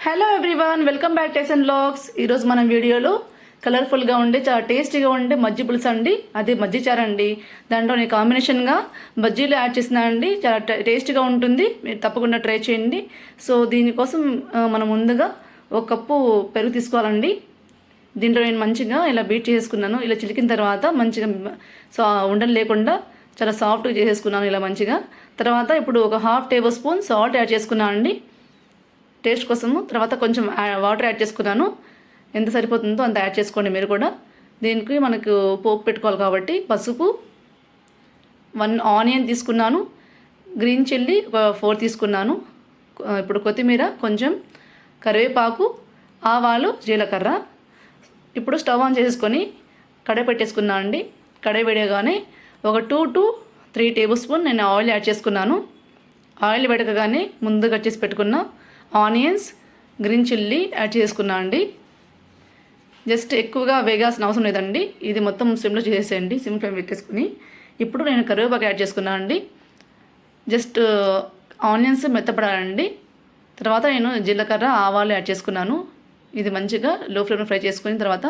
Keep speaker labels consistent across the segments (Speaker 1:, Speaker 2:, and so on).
Speaker 1: Hello everyone, welcome back Tays and vlogs. ఈరోజు మనం వీడియోలో కలర్ఫుల్గా ఉండే చాలా టేస్టీగా ఉండే మజ్జి పులుసు అండి, అది మజ్జి చారు అండి. దాంట్లో నేను కాంబినేషన్గా బజ్జీలు యాడ్ చేసిన అండి, చాలా టేస్టీగా ఉంటుంది. మీరు తప్పకుండా ట్రై చేయండి. సో దీనికోసం మనం ముందుగా ఒక కప్పు పెరుగు తీసుకోవాలండి. దీంట్లో నేను మంచిగా ఇలా బీట్ చేసుకున్నాను. ఇలా చిలికిన తర్వాత మంచిగా ఉండలు లేకుండా చాలా సాఫ్ట్గా చేసేసుకున్నాను ఇలా మంచిగా. తర్వాత ఇప్పుడు ఒక 1/2 టేబుల్ స్పూన్ సాల్ట్ యాడ్ చేసుకున్నాను అండి టేస్ట్ కోసము. తర్వాత కొంచెం వాటర్ యాడ్ చేసుకున్నాను. ఎంత సరిపోతుందో అంత యాడ్ చేసుకోండి మీరు కూడా. దీనికి మనకు పోపు పెట్టుకోవాలి కాబట్టి పసుపు, 1 ఆనియన్ తీసుకున్నాను, గ్రీన్ చిల్లీ ఒక 4 తీసుకున్నాను. ఇప్పుడు కొత్తిమీర, కొంచెం కరివేపాకు, ఆవాలు, జీలకర్ర. ఇప్పుడు స్టవ్ ఆన్ చేసుకొని కడాయి పెట్టేసుకున్నాను అండి. కడాయి వేడగానే ఒక 2 to 3 టేబుల్ స్పూన్ నేను ఆయిల్ యాడ్ చేసుకున్నాను. ఆయిల్ వేడకగానే ముందుగా చేసి పెట్టుకున్న ఆనియన్స్, గ్రీన్ చిల్లీ యాడ్ చేసుకున్నా అండి. జస్ట్ ఎక్కువగా వేగాల్సిన అవసరం లేదండి, ఇది మొత్తం సిమ్లో చేసేయండి, సిమ్ ఫ్లేమ్ పెట్టేసుకుని. ఇప్పుడు నేను కరివేపాకు యాడ్ చేసుకున్నాను అండి. జస్ట్ ఆనియన్స్ మెత్తపడాలండి. తర్వాత నేను జీలకర్ర, ఆవాలు యాడ్ చేసుకున్నాను. ఇది మంచిగా లో ఫ్లేమ్లో ఫ్రై చేసుకుని తర్వాత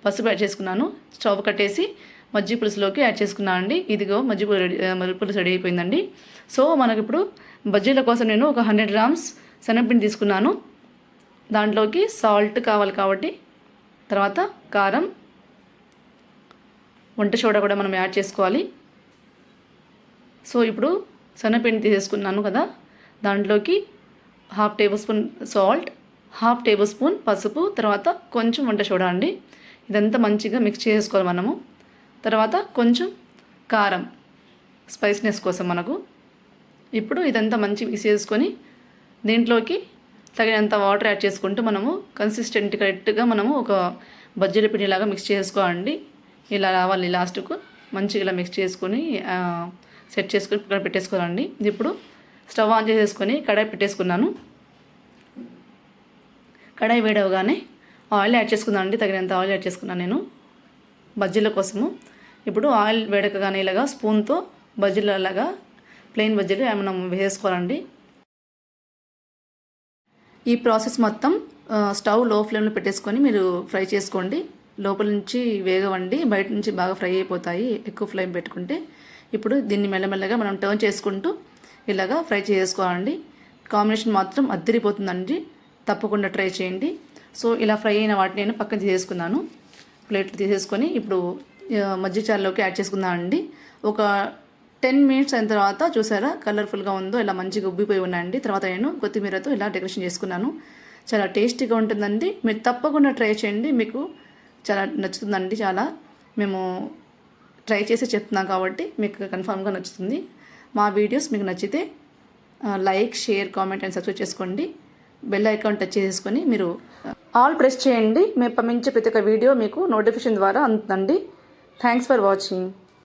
Speaker 1: పసుపు యాడ్ చేసుకున్నాను. స్టవ్ కట్టేసి మజ్జి పులుసులోకి యాడ్ చేసుకున్నాను అండి. ఇదిగో మజ్జి పులుసు రెడీ అయిపోయిందండి. సో మనకి ఇప్పుడు బజ్జీల కోసం నేను ఒక 100 grams శనగపిండి తీసుకున్నాను. దాంట్లోకి సాల్ట్ కావాలి కాబట్టి, తర్వాత కారం, వంట సోడా కూడా మనం యాడ్ చేసుకోవాలి. సో ఇప్పుడు శనగపిండి తీసేసుకున్నాను కదా, దాంట్లోకి 1/2 table spoon salt, 1/2 table spoon పసుపు, తర్వాత కొంచెం వంట సోడా అండి. ఇదంతా మంచిగా మిక్స్ చేసుకోవాలి మనము. తర్వాత కొంచెం కారం స్పైస్నెస్ కోసం మనకు. ఇప్పుడు ఇదంతా మంచి మిక్స్ చేసుకొని దీంట్లోకి తగినంత వాటర్ యాడ్ చేసుకుంటూ మనము కన్సిస్టెంట్ కరెక్ట్గా మనము ఒక బజ్జీల పిండిలాగా మిక్స్ చేసుకోండి. ఇలా రావాలి లాస్ట్కు. మంచిగా ఇలా మిక్స్ చేసుకొని సెట్ చేసుకొని పక్కన పెట్టేసుకోవాలండి. ఇప్పుడు స్టవ్ ఆన్ చేసేసుకొని కడాయి పెట్టేసుకున్నాను. కడాయి వేడవగానే ఆయిల్ యాడ్ చేసుకున్నాను అండి. తగినంత ఆయిల్ యాడ్ చేసుకున్నాను నేను బజ్జీల కోసము. ఇప్పుడు ఆయిల్ వేడకగానే ఇలాగా స్పూన్తో బజ్జీలు అలాగా ప్లెయిన్ బజ్జీలు మనం వేసుకోవాలండి. ఈ ప్రాసెస్ మొత్తం స్టవ్ లో ఫ్లేమ్లో పెట్టేసుకొని మీరు ఫ్రై చేసుకోండి. లోపల నుంచి వేగవండి, బయట నుంచి బాగా ఫ్రై అయిపోతాయి ఎక్కువ ఫ్లేమ్ పెట్టుకుంటే. ఇప్పుడు దీన్ని మెల్లమెల్లగా మనం టర్న్ చేసుకుంటూ ఇలాగా ఫ్రై చేసుకోవాలండి. కాంబినేషన్ మాత్రం అద్దరిపోతుందండి, తప్పకుండా ట్రై చేయండి. సో ఇలా ఫ్రై అయిన వాటిని నేను పక్కన తీసేసుకున్నాను. ప్లేట్లు తీసేసుకొని ఇప్పుడు మజ్జిగ చారులోకి యాడ్ చేసుకుందామండి. ఒక 10 minutes అయిన తర్వాత చూసారా కలర్ఫుల్గా ఉందో, ఇలా మంచిగా ఉబ్బిపోయి ఉన్నాయండి. తర్వాత నేను కొత్తిమీరతో ఇలా డెకరేషన్ చేసుకున్నాను. చాలా టేస్టీగా ఉంటుందండి, మీరు తప్పకుండా ట్రై చేయండి, మీకు చాలా నచ్చుతుందండి. చాలా మేము ట్రై చేసి చెప్తున్నాం కాబట్టి మీకు కన్ఫామ్గా నచ్చుతుంది. మా వీడియోస్ మీకు నచ్చితే like, share, comment and subscribe చేసుకోండి. బెల్ ఐకాన్ టచ్ చేసుకొని మీరు ఆల్ ప్రెస్ చేయండి. మేము పంపించే ప్రతి ఒక్క వీడియో మీకు నోటిఫికేషన్ ద్వారా అందుతుందండి. Thanks for watching.